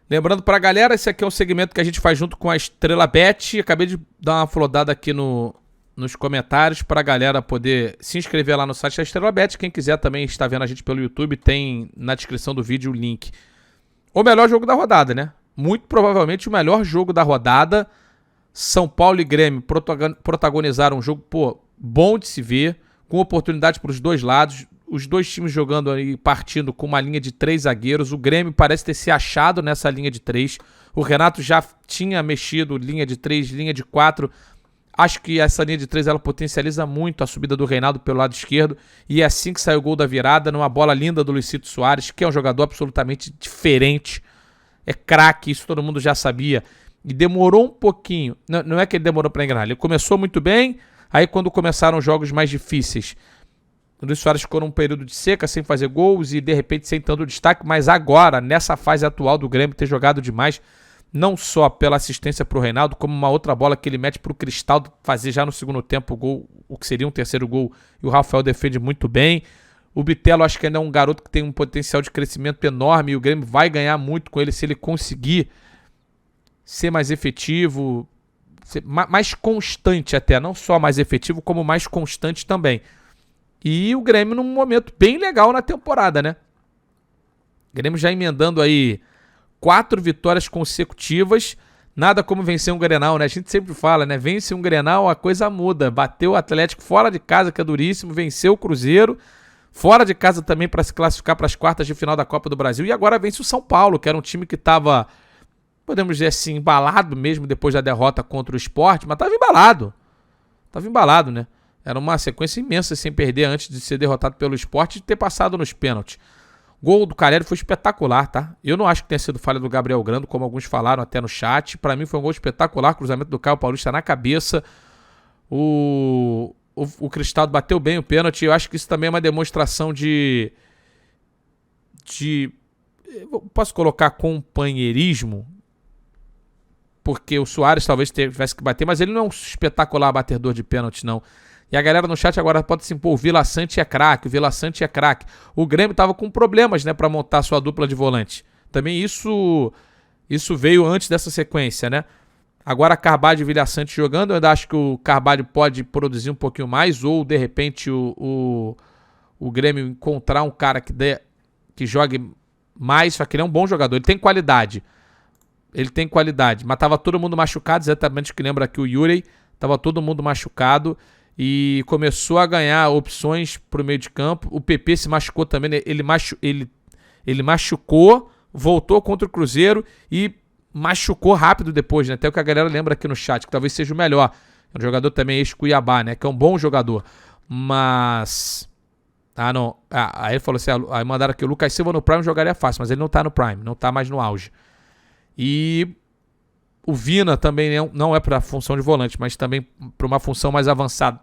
Speaker 1: Lembrando para a galera, esse aqui é um segmento que a gente faz junto com a Estrela Bet. Acabei de dar uma flodada aqui nos comentários para a galera poder se inscrever lá no site da Estrela Bet. Quem quiser também está vendo a gente pelo YouTube, tem na descrição do vídeo o link. O melhor jogo da rodada, né? Muito provavelmente o melhor jogo da rodada. São Paulo e Grêmio protagonizaram um jogo bom de se ver, com oportunidade para os dois lados. Os dois times jogando aí, partindo com uma linha de 3 zagueiros. O Grêmio parece ter se achado nessa linha de 3. O Renato já tinha mexido linha de 3, linha de 4. Acho que essa linha de 3 ela potencializa muito a subida do Reinaldo pelo lado esquerdo. E é assim que saiu o gol da virada, numa bola linda do Luizito Soares, que é um jogador absolutamente diferente. É craque, isso todo mundo já sabia. E demorou um pouquinho. Não é que ele demorou para engrenar. Ele começou muito bem. Aí quando começaram os jogos mais difíceis, o Luiz Soares ficou num período de seca, sem fazer gols e de repente sem tanto destaque. Mas agora, nessa fase atual do Grêmio, ter jogado demais, não só pela assistência para o Reinaldo, como uma outra bola que ele mete para o Cristaldo fazer já no segundo tempo o gol, o que seria um terceiro gol, e o Rafael defende muito bem. O Bitelo acho que ainda é um garoto que tem um potencial de crescimento enorme e o Grêmio vai ganhar muito com ele se ele conseguir ser mais efetivo, ser mais constante até, não só mais efetivo, como mais constante também. E o Grêmio num momento bem legal na temporada, né? O Grêmio já emendando aí 4 vitórias consecutivas, nada como vencer um Grenal, né? A gente sempre fala, né? Vence um Grenal, a coisa muda. Bateu o Atlético fora de casa, que é duríssimo, venceu o Cruzeiro, fora de casa também para se classificar para as quartas de final da Copa do Brasil, e agora vence o São Paulo, que era um time que estava, podemos dizer assim, embalado mesmo depois da derrota contra o Sport, mas estava embalado. Estava embalado, né? Era uma sequência imensa sem perder antes de ser derrotado pelo Sport e ter passado nos pênaltis. Gol do Carelli foi espetacular, tá? Eu não acho que tenha sido falha do Gabriel Grando, como alguns falaram até no chat. Pra mim foi um gol espetacular, cruzamento do Caio Paulista na cabeça. O Cristaldo bateu bem o pênalti. Eu acho que isso também é uma demonstração de posso colocar companheirismo, porque o Soares talvez tivesse que bater, mas ele não é um espetacular batedor de pênalti, não. E a galera no chat agora pode se impor, o Vila Sante é craque, o Vila Sante é craque. O Grêmio tava com problemas, né, para montar sua dupla de volante. Também isso veio antes dessa sequência, né? Agora Carvalho e Vila Sante jogando, eu ainda acho que o Carvalho pode produzir um pouquinho mais, ou de repente o Grêmio encontrar um cara que jogue mais, só que ele é um bom jogador, ele tem qualidade. Ele tem qualidade, mas tava todo mundo machucado, exatamente o que lembra aqui o Yuri. Tava todo mundo machucado e começou a ganhar opções pro meio de campo. O PP se machucou também, né? Ele machucou, voltou contra o Cruzeiro e machucou rápido depois, né? Até o que a galera lembra aqui no chat, que talvez seja o melhor. É um jogador também ex-Cuiabá, né? Que é um bom jogador. Mas... Ah, não. Aí ele falou assim, aí mandaram aqui, o Lucas Silva no Prime jogaria fácil, mas ele não tá no Prime, não tá mais no auge. E o Vina também não é pra função de volante, mas também pra uma função mais avançada.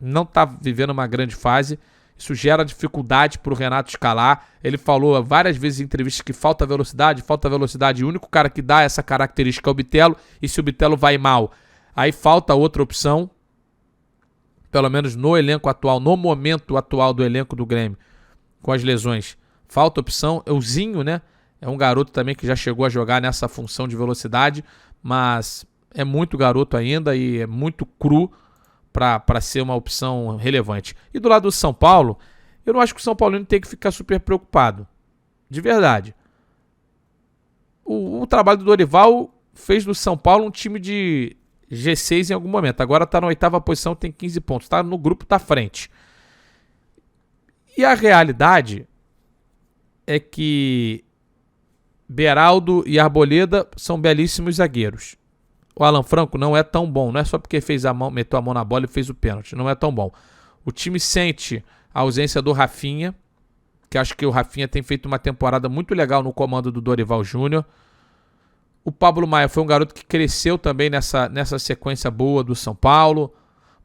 Speaker 1: Não tá vivendo uma grande fase. Isso gera dificuldade pro Renato escalar. Ele falou várias vezes em entrevistas que falta velocidade. E o único cara que dá essa característica é o Bitelo. E se o Bitelo vai mal, aí falta outra opção. Pelo menos no elenco atual, no momento atual do elenco do Grêmio, com as lesões, falta opção. O Zinho, né? É um garoto também que já chegou a jogar nessa função de velocidade, mas é muito garoto ainda e é muito cru para ser uma opção relevante. E do lado do São Paulo, eu não acho que o São Paulino tem que ficar super preocupado. De verdade. O trabalho do Dorival fez do São Paulo um time de G6 em algum momento. Agora está na 8ª posição, tem 15 pontos. Está no grupo, está à frente. E a realidade é que Beraldo e Arboleda são belíssimos zagueiros. O Alan Franco não é tão bom. Não é só porque meteu a mão na bola e fez o pênalti. Não é tão bom. O time sente a ausência do Rafinha, que acho que o Rafinha tem feito uma temporada muito legal no comando do Dorival Júnior. O Pablo Maia foi um garoto que cresceu também nessa sequência boa do São Paulo.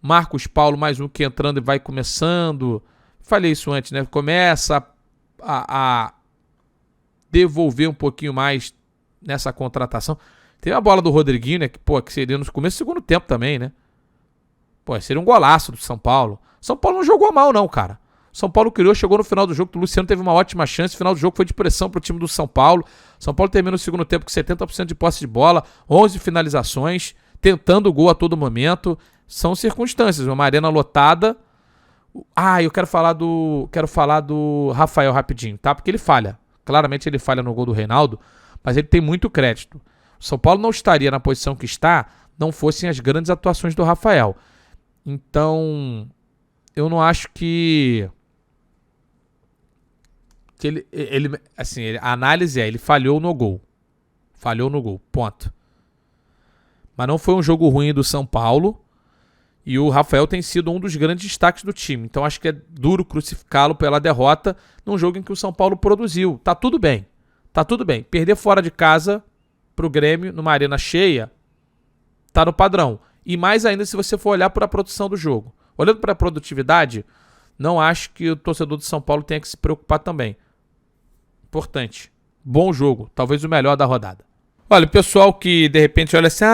Speaker 1: Marcos Paulo, mais um que entrando e vai começando. Falei isso antes, né? Começa a devolver um pouquinho mais nessa contratação. Tem a bola do Rodriguinho, né? Que seria no começo do segundo tempo também, né? Seria um golaço do São Paulo. São Paulo não jogou mal, não, cara. São Paulo criou, chegou no final do jogo, o Luciano teve uma ótima chance, o final do jogo foi de pressão pro time do São Paulo. São Paulo termina o segundo tempo com 70% de posse de bola, 11 finalizações, tentando o gol a todo momento. São circunstâncias, uma arena lotada. Eu quero falar do Rafael rapidinho, tá? Porque ele falha. Claramente ele falha no gol do Reinaldo, mas ele tem muito crédito. O São Paulo não estaria na posição que está, não fossem as grandes atuações do Rafael. Então, eu não acho que a análise ele falhou no gol. Falhou no gol, ponto. Mas não foi um jogo ruim do São Paulo. E o Rafael tem sido um dos grandes destaques do time. Então acho que é duro crucificá-lo pela derrota num jogo em que o São Paulo produziu. Tá tudo bem. Tá tudo bem. Perder fora de casa pro Grêmio, numa arena cheia, tá no padrão. E mais ainda se você for olhar para a produção do jogo. Olhando para a produtividade, não acho que o torcedor do São Paulo tenha que se preocupar também. Importante. Bom jogo. Talvez o melhor da rodada. Olha, o pessoal que de repente olha assim,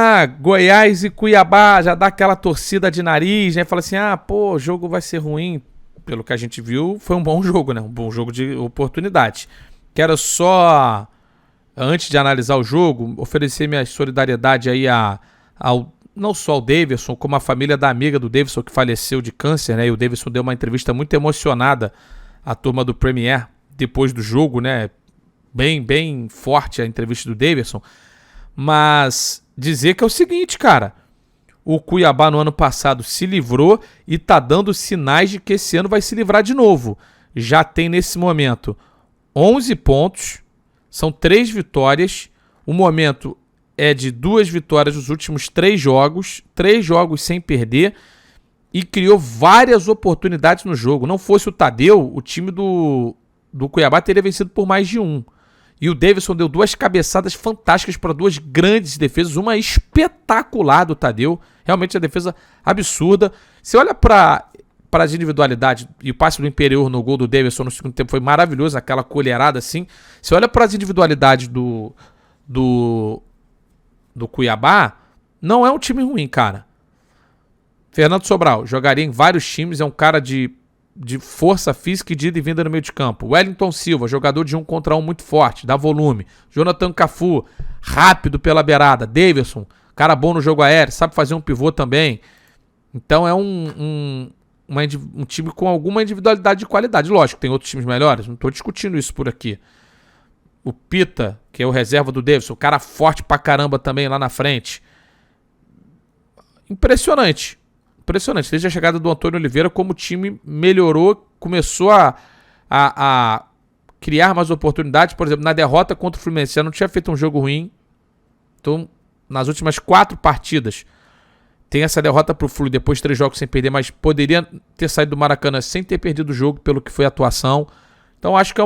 Speaker 1: Goiás e Cuiabá, já dá aquela torcida de nariz, né? Fala assim, o jogo vai ser ruim. Pelo que a gente viu, foi um bom jogo, né? Um bom jogo de oportunidade. Quero só, antes de analisar o jogo, oferecer minha solidariedade aí não só ao Davidson, como a família da amiga do Davidson que faleceu de câncer, né? E o Davidson deu uma entrevista muito emocionada à turma do Premier depois do jogo, né? Bem forte a entrevista do Davidson. Mas dizer que é o seguinte, cara. O Cuiabá no ano passado se livrou e tá dando sinais de que esse ano vai se livrar de novo. Já tem nesse momento 11 pontos, são 3 vitórias. O momento é de 2 vitórias nos últimos 3 jogos sem perder, e criou várias oportunidades no jogo. Não fosse o Tadeu, o time do Cuiabá teria vencido por mais de 1. E o Davidson deu 2 cabeçadas fantásticas para 2 grandes defesas, uma espetacular do Tadeu, realmente a defesa absurda. Você olha para as individualidades, e o passe do Imperiur no gol do Davidson no segundo tempo foi maravilhoso, aquela colherada assim. Você olha para as individualidades do Cuiabá, não é um time ruim, cara. Fernando Sobral jogaria em vários times, é um cara de força física e de ida e vinda no meio de campo. Wellington Silva, jogador de 1 contra 1 muito forte, dá volume. Jonathan Cafu, rápido pela beirada. Davidson, cara bom no jogo aéreo, sabe fazer um pivô também. Então é um time com alguma individualidade de qualidade. Lógico, tem outros times melhores, não estou discutindo isso por aqui. o Pita, que é o reserva do Davidson, o cara forte pra caramba também lá na frente. Impressionante. Impressionante. Desde a chegada do Antônio Oliveira, como o time melhorou, começou a criar mais oportunidades. Por exemplo, na derrota contra o Fluminense, já não tinha feito um jogo ruim. Então, nas últimas 4 partidas, tem essa derrota pro Flu, depois de 3 jogos sem perder, mas poderia ter saído do Maracanã sem ter perdido o jogo, pelo que foi a atuação. Então, acho que é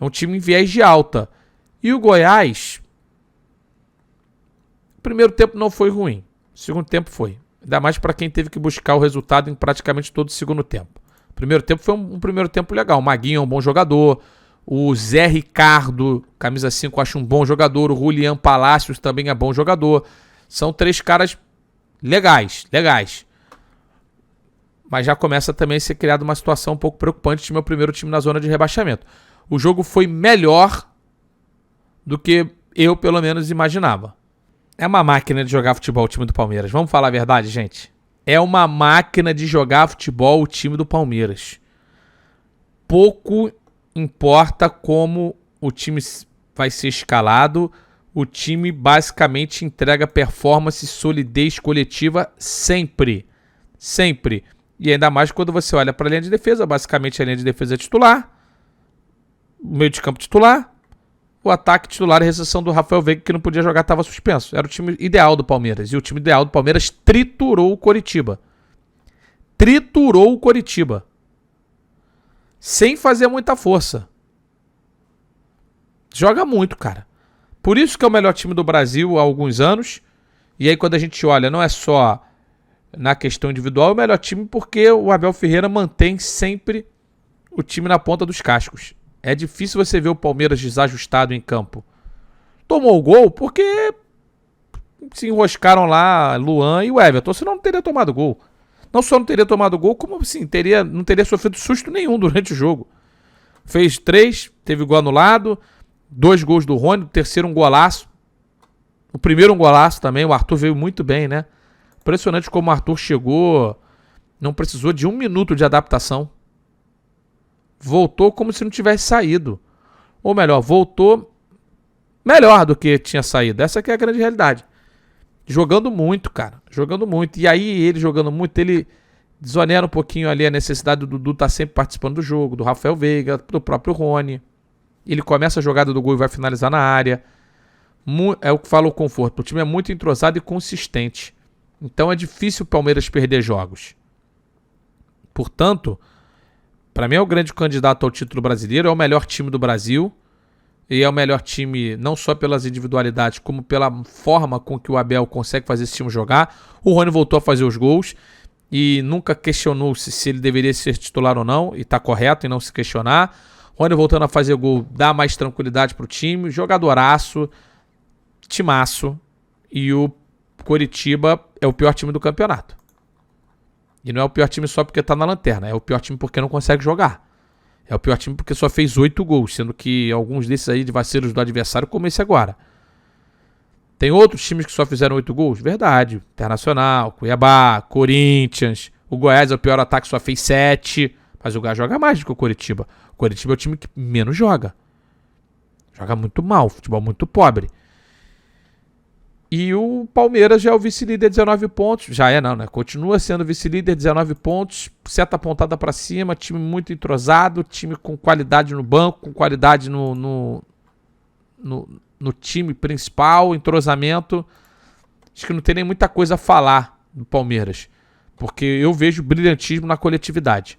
Speaker 1: um time em viés de alta. E o Goiás, o primeiro tempo não foi ruim. O segundo tempo foi. Ainda mais para quem teve que buscar o resultado em praticamente todo o segundo tempo. O primeiro tempo foi um primeiro tempo legal. O Maguinho é um bom jogador. O Zé Ricardo, camisa 5, acho um bom jogador. O Julian Palacios também é bom jogador. São 3 caras legais. Mas já começa também a ser criada uma situação um pouco preocupante de meu primeiro time na zona de rebaixamento. O jogo foi melhor do que eu, pelo menos, imaginava. É uma máquina de jogar futebol o time do Palmeiras. Vamos falar a verdade, gente? É uma máquina de jogar futebol o time do Palmeiras. Pouco importa como o time vai ser escalado. O time basicamente entrega performance e solidez coletiva sempre. Sempre. E ainda mais quando você olha para a linha de defesa. Basicamente a linha de defesa é titular. O meio de campo titular. O ataque titular e a recepção do Rafael Veiga, que não podia jogar, estava suspenso. Era o time ideal do Palmeiras. E o time ideal do Palmeiras triturou o Coritiba. Triturou o Coritiba. Sem fazer muita força. Joga muito, cara. Por isso que é o melhor time do Brasil há alguns anos. E aí quando a gente olha, não é só na questão individual, é o melhor time porque o Abel Ferreira mantém sempre o time na ponta dos cascos. É difícil você ver o Palmeiras desajustado em campo. Tomou o gol porque se enroscaram lá Luan e o Everton, senão não teria tomado gol. Não só não teria tomado gol, como assim, não teria sofrido susto nenhum durante o jogo. Fez 3, teve gol anulado, 2 gols do Rony, o terceiro um golaço. O primeiro um golaço também, o Arthur veio muito bem, né? Impressionante como o Arthur chegou, não precisou de 1 minuto de adaptação. Voltou como se não tivesse saído. Ou melhor, voltou melhor do que tinha saído. Essa que é a grande realidade. Jogando muito, cara. Jogando muito. E aí, ele jogando muito, ele desonera um pouquinho ali a necessidade do Dudu estar sempre participando do jogo, do Rafael Veiga, do próprio Rony. Ele começa a jogada do gol e vai finalizar na área. É o que fala o Conforto. O time é muito entrosado e consistente. Então é difícil o Palmeiras perder jogos. Portanto, para mim é o grande candidato ao título brasileiro, é o melhor time do Brasil e é o melhor time não só pelas individualidades, como pela forma com que o Abel consegue fazer esse time jogar. O Rony voltou a fazer os gols e nunca questionou se ele deveria ser titular ou não, e está correto em não se questionar. O Rony voltando a fazer gol dá mais tranquilidade para o time, jogadoraço, timaço, e o Coritiba é o pior time do campeonato. E não é o pior time só porque tá na lanterna. É o pior time porque não consegue jogar. É o pior time porque só fez 8 gols. Sendo que alguns desses aí de vacilos do adversário, como esse agora. Tem outros times que só fizeram 8 gols? Verdade. Internacional, Cuiabá, Corinthians. O Goiás é o pior ataque, só fez 7. Mas o Goiás joga mais do que o Coritiba. O Coritiba é o time que menos joga. Joga muito mal. Futebol muito pobre. E o Palmeiras já é o vice-líder, 19 pontos. Já é não, né? Continua sendo vice-líder, 19 pontos. Seta apontada para cima, time muito entrosado, time com qualidade no banco, com qualidade no time principal, entrosamento. Acho que não tem nem muita coisa a falar do Palmeiras. Porque eu vejo brilhantismo na coletividade.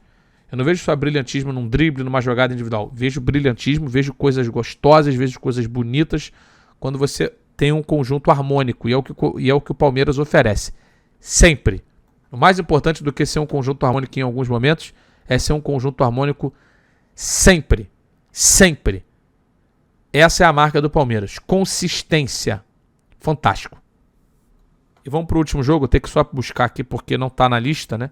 Speaker 1: Eu não vejo só brilhantismo num drible, numa jogada individual. Vejo brilhantismo, vejo coisas gostosas, vejo coisas bonitas. Quando você tem um conjunto harmônico, e é o que o Palmeiras oferece. Sempre. O mais importante do que ser um conjunto harmônico em alguns momentos é ser um conjunto harmônico sempre. Sempre. Essa é a marca do Palmeiras. Consistência. Fantástico. E vamos para o último jogo. Eu tenho que só buscar aqui porque não está na lista, né?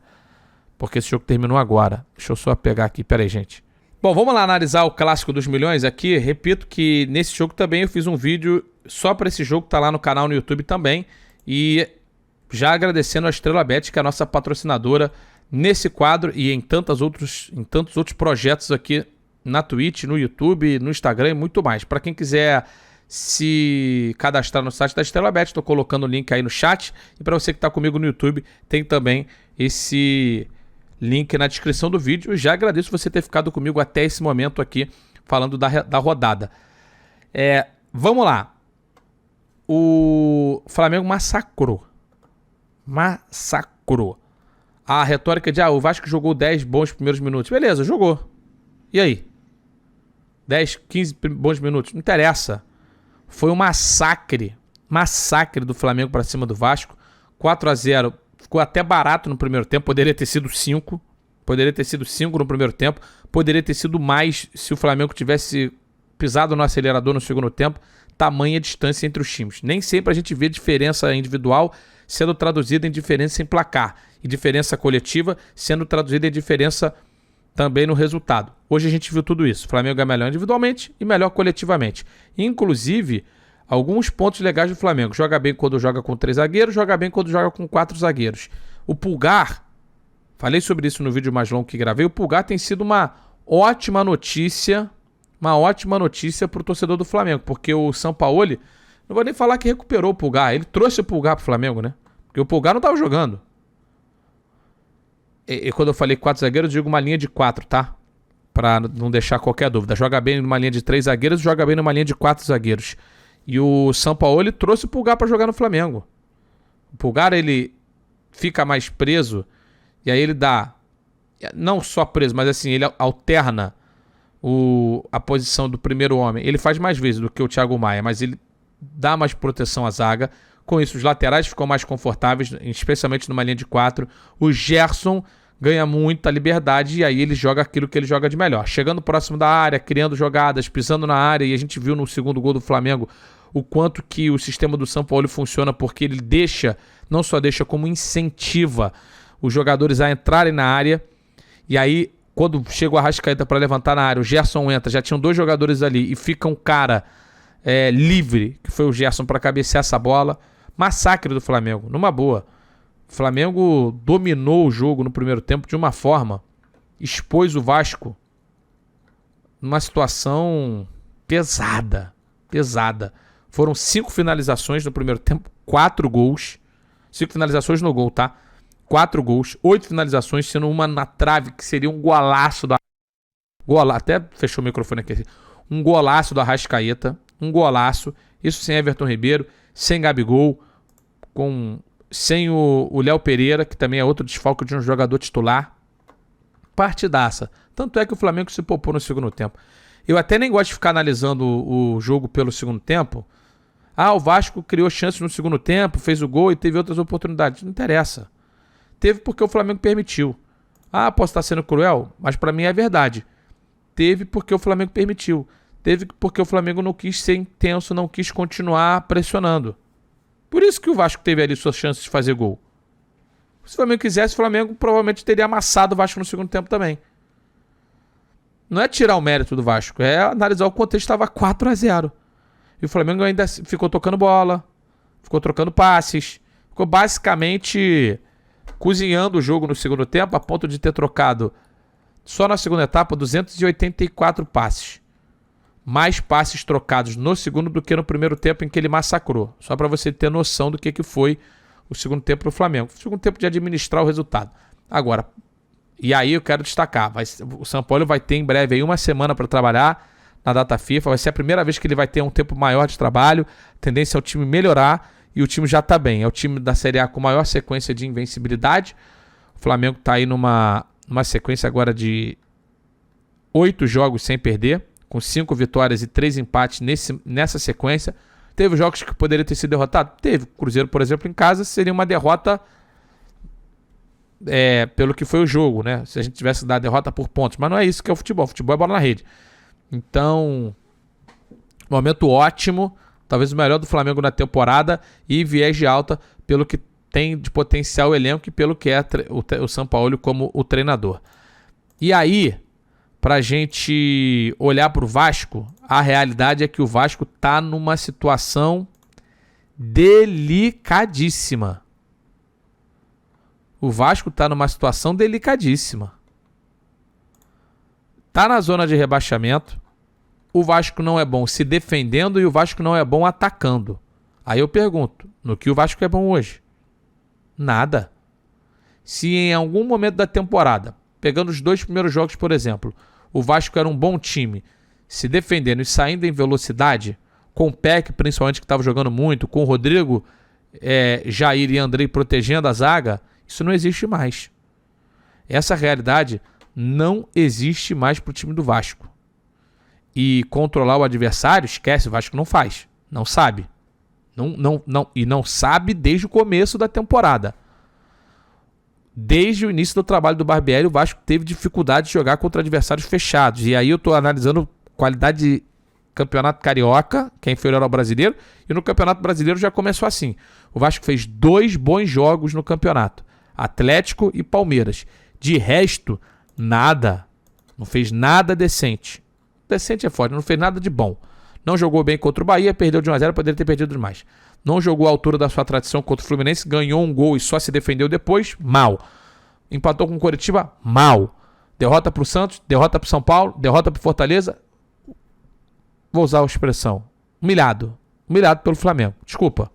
Speaker 1: Porque esse jogo terminou agora. Deixa eu só pegar aqui. Pera aí, gente. Bom, vamos lá analisar o Clássico dos Milhões aqui. Repito que nesse jogo também eu fiz um vídeo só para esse jogo, tá lá no canal no YouTube também. E já agradecendo a Estrela Bet, que é a nossa patrocinadora nesse quadro e em tantos outros projetos aqui na Twitch, no YouTube, no Instagram e muito mais. Para quem quiser se cadastrar no site da Estrela Bet, estou colocando o link aí no chat. E para você que está comigo no YouTube, tem também esse link na descrição do vídeo. Já agradeço você ter ficado comigo até esse momento aqui, falando da rodada. Vamos lá. O Flamengo massacrou. A retórica de o Vasco jogou 10 bons primeiros minutos. Beleza, jogou. E aí? 10, 15 bons minutos. Não interessa. Foi um massacre. Massacre do Flamengo para cima do Vasco. 4-0. Ficou até barato no primeiro tempo. Poderia ter sido 5. Poderia ter sido 5 no primeiro tempo. Poderia ter sido mais se o Flamengo tivesse pisado no acelerador no segundo tempo. Tamanha distância entre os times. Nem sempre a gente vê diferença individual sendo traduzida em diferença em placar. E diferença coletiva sendo traduzida em diferença também no resultado. Hoje a gente viu tudo isso. O Flamengo é melhor individualmente e melhor coletivamente. Inclusive, alguns pontos legais do Flamengo. Joga bem quando joga com 3 zagueiros, joga bem quando joga com 4 zagueiros. O Pulgar, falei sobre isso no vídeo mais longo que gravei, o Pulgar tem sido uma ótima notícia para o torcedor do Flamengo, porque o Sampaoli, não vou nem falar que recuperou o Pulgar, ele trouxe o Pulgar pro Flamengo, né? Porque o Pulgar não estava jogando. E quando eu falei 4 zagueiros, eu digo uma linha de 4, tá? Pra não deixar qualquer dúvida. Joga bem numa linha de 3 zagueiros, joga bem numa linha de 4 zagueiros. E o Sampaoli trouxe o Pulgar pra jogar no Flamengo. O Pulgar, ele fica mais preso, e aí ele dá, não só preso, mas assim, ele alterna a posição do primeiro homem. Ele faz mais vezes do que o Thiago Maia, mas ele dá mais proteção à zaga. Com isso, os laterais ficam mais confortáveis, especialmente numa linha de 4. O Gerson ganha muita liberdade e aí ele joga aquilo que ele joga de melhor. Chegando próximo da área, criando jogadas, pisando na área. E a gente viu no segundo gol do Flamengo o quanto que o sistema do Sampaoli funciona, porque ele não só deixa, como incentiva os jogadores a entrarem na área. E aí, quando chega o Arrascaeta para levantar na área, o Gerson entra, já tinham 2 jogadores ali e fica um cara livre, que foi o Gerson, para cabecear essa bola. Massacre do Flamengo, numa boa. O Flamengo dominou o jogo no primeiro tempo de uma forma, expôs o Vasco numa situação pesada. Foram 5 finalizações no primeiro tempo, 4 gols. 5 finalizações no gol, tá? 4 gols, 8 finalizações, sendo uma na trave, que seria um golaço até fechou o microfone aqui. Um golaço do Arrascaeta, um golaço. Isso sem Everton Ribeiro, sem Gabigol, sem o Léo Pereira, que também é outro desfalque de um jogador titular. Partidaça. Tanto é que o Flamengo se poupou no segundo tempo. Eu até nem gosto de ficar analisando o jogo pelo segundo tempo. O Vasco criou chances no segundo tempo, fez o gol e teve outras oportunidades. Não interessa. Teve porque o Flamengo permitiu. Posso estar sendo cruel, mas para mim é verdade. Teve porque o Flamengo permitiu. Teve porque o Flamengo não quis ser intenso, não quis continuar pressionando. Por isso que o Vasco teve ali suas chances de fazer gol. Se o Flamengo quisesse, o Flamengo provavelmente teria amassado o Vasco no segundo tempo também. Não é tirar o mérito do Vasco, é analisar o contexto. Estava 4-0. E o Flamengo ainda ficou tocando bola, ficou trocando passes, ficou basicamente cozinhando o jogo no segundo tempo, a ponto de ter trocado, só na segunda etapa, 284 passes. Mais passes trocados no segundo do que no primeiro tempo, em que ele massacrou. Só para você ter noção do que foi o segundo tempo do Flamengo. O segundo tempo de administrar o resultado. Agora, e aí eu quero destacar, o São Paulo vai ter em breve aí 1 semana para trabalhar na data FIFA. Vai ser a primeira vez que ele vai ter um tempo maior de trabalho. A tendência é o time melhorar e o time já está bem. É o time da Série A com maior sequência de invencibilidade. O Flamengo está aí numa sequência agora de 8 jogos sem perder, com 5 vitórias e 3 empates nessa sequência. Teve jogos que poderia ter sido derrotado? Teve. Cruzeiro, por exemplo, em casa, seria uma derrota pelo que foi o jogo, né? Se a gente tivesse dado derrota por pontos. Mas não é isso que é o futebol. O futebol é bola na rede. Então, momento ótimo. Talvez o melhor do Flamengo na temporada. E viés de alta pelo que tem de potencial o elenco e pelo que é o Sampaoli como o treinador. E aí, pra gente olhar pro Vasco, a realidade é que o Vasco tá numa situação delicadíssima. tá na zona de rebaixamento, o Vasco não é bom se defendendo e o Vasco não é bom atacando. Aí eu pergunto, no que o Vasco é bom hoje? Nada. Se em algum momento da temporada, pegando os 2 primeiros jogos, por exemplo, o Vasco era um bom time, se defendendo e saindo em velocidade, com o Peck principalmente que estava jogando muito, com o Rodrigo, Jair e Andrei protegendo a zaga, isso não existe mais. Essa realidade não existe mais para o time do Vasco. E controlar o adversário, esquece, o Vasco não faz, não sabe. E não sabe desde o começo da temporada. Desde o início do trabalho do Barbieri, o Vasco teve dificuldade de jogar contra adversários fechados. E aí eu estou analisando qualidade de Campeonato Carioca, que é inferior ao Brasileiro, e no Campeonato Brasileiro já começou assim. O Vasco fez 2 bons jogos no campeonato, Atlético e Palmeiras. De resto, nada. Não fez nada decente. Decente é forte, não fez nada de bom. Não jogou bem contra o Bahia, perdeu de 1-0, poderia ter perdido mais. Não jogou à altura da sua tradição contra o Fluminense, ganhou um gol e só se defendeu depois, mal. Empatou com o Coritiba, mal. Derrota para o Santos, derrota para o São Paulo, derrota para o Fortaleza. Vou usar a expressão, humilhado. Humilhado pelo Flamengo, desculpa.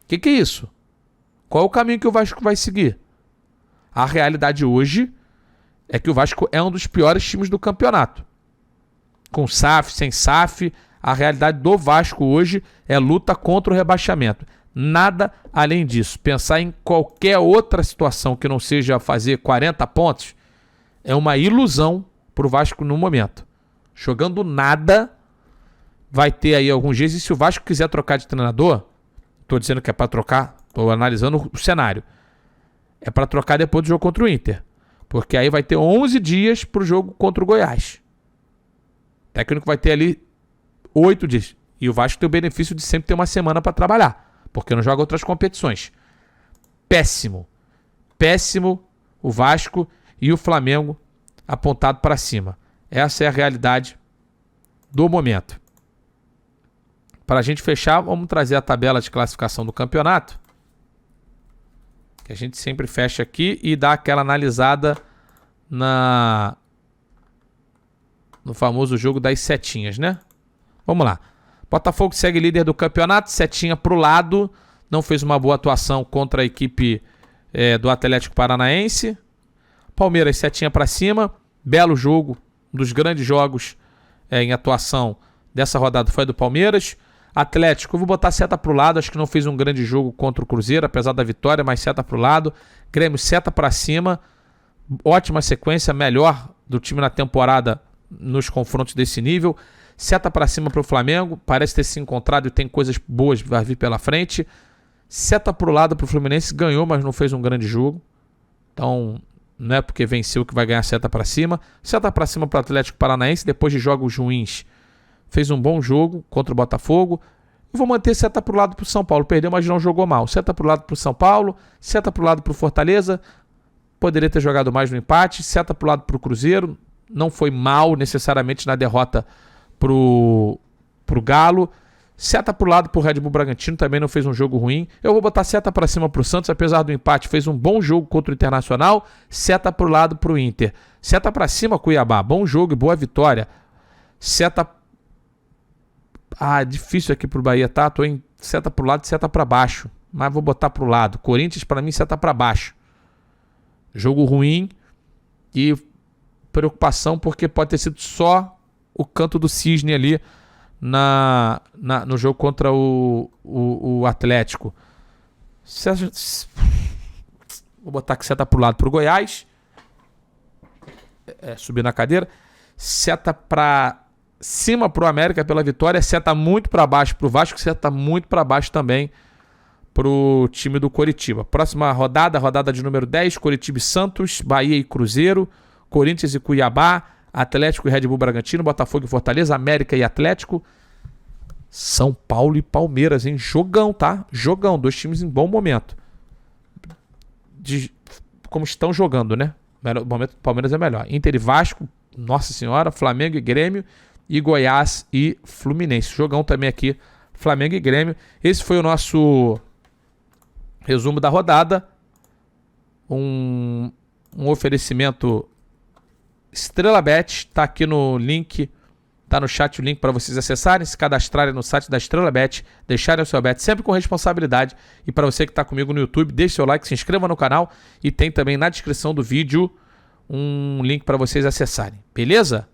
Speaker 1: O que é isso? Qual é o caminho que o Vasco vai seguir? A realidade hoje é que o Vasco é um dos piores times do campeonato. Com SAF, sem SAF, a realidade do Vasco hoje é luta contra o rebaixamento. Nada além disso. Pensar em qualquer outra situação que não seja fazer 40 pontos é uma ilusão para o Vasco no momento. Jogando nada, vai ter aí alguns dias. E se o Vasco quiser trocar de treinador, estou dizendo que é para trocar, estou analisando o cenário. É para trocar depois do jogo contra o Inter. Porque aí vai ter 11 dias para o jogo contra o Goiás. O técnico vai ter ali 8 dias. E o Vasco tem o benefício de sempre ter uma semana para trabalhar. Porque não joga outras competições. Péssimo. Péssimo o Vasco e o Flamengo apontado para cima. Essa é a realidade do momento. Para a gente fechar, vamos trazer a tabela de classificação do campeonato. Que a gente sempre fecha aqui e dá aquela analisada no famoso jogo das setinhas, né? Vamos lá. Botafogo segue líder do campeonato, setinha pro lado, não fez uma boa atuação contra a equipe do Atlético Paranaense. Palmeiras, setinha para cima, belo jogo, um dos grandes jogos em atuação dessa rodada foi do Palmeiras. Atlético, eu vou botar seta pro lado, acho que não fez um grande jogo contra o Cruzeiro, apesar da vitória, mas seta pro lado. Grêmio, seta para cima, ótima sequência, melhor do time na temporada nos confrontos desse nível. Seta para cima pro Flamengo, parece ter se encontrado e tem coisas boas vai vir pela frente. Seta pro lado pro Fluminense, ganhou, mas não fez um grande jogo. Então, não é porque venceu que vai ganhar seta para cima. Seta para cima pro Atlético Paranaense, depois de jogos ruins, fez um bom jogo contra o Botafogo. Eu vou manter seta pro lado pro São Paulo. Perdeu, mas não jogou mal. Seta pro lado pro São Paulo, seta pro lado pro Fortaleza. Poderia ter jogado mais no empate. Seta pro lado pro Cruzeiro. Não foi mal necessariamente na derrota pro Galo. Seta pro lado pro Red Bull Bragantino, também não fez um jogo ruim. Eu vou botar seta para cima pro Santos, apesar do empate, fez um bom jogo contra o Internacional. Seta pro lado pro Inter. Seta para cima Cuiabá, bom jogo e boa vitória. Seta... difícil aqui pro Bahia, tá? Tô em seta pro lado e seta para baixo, mas vou botar pro lado. Corinthians para mim seta para baixo. Jogo ruim e preocupação porque pode ter sido só o canto do cisne ali no jogo contra o Atlético. Vou botar que seta pro lado pro Goiás. Subir na cadeira. Seta pra cima pro América pela vitória. Seta muito para baixo pro Vasco. Seta muito para baixo também pro time do Coritiba. Próxima rodada de número 10. Coritiba e Santos, Bahia e Cruzeiro, Corinthians e Cuiabá, Atlético e Red Bull Bragantino, Botafogo e Fortaleza, América e Atlético, São Paulo e Palmeiras, hein? Jogão, tá? Jogão, 2 times em bom momento. Como estão jogando, né? O momento do Palmeiras é melhor. Inter e Vasco, nossa senhora, Flamengo e Grêmio, e Goiás e Fluminense. Jogão também aqui, Flamengo e Grêmio. Esse foi o nosso resumo da rodada. Um oferecimento Estrela Bet, tá aqui no link, tá no chat o link para vocês acessarem, se cadastrarem no site da Estrela Bet, deixarem o seu bet sempre com responsabilidade. E para você que tá comigo no YouTube, deixe seu like, se inscreva no canal e tem também na descrição do vídeo um link para vocês acessarem, beleza?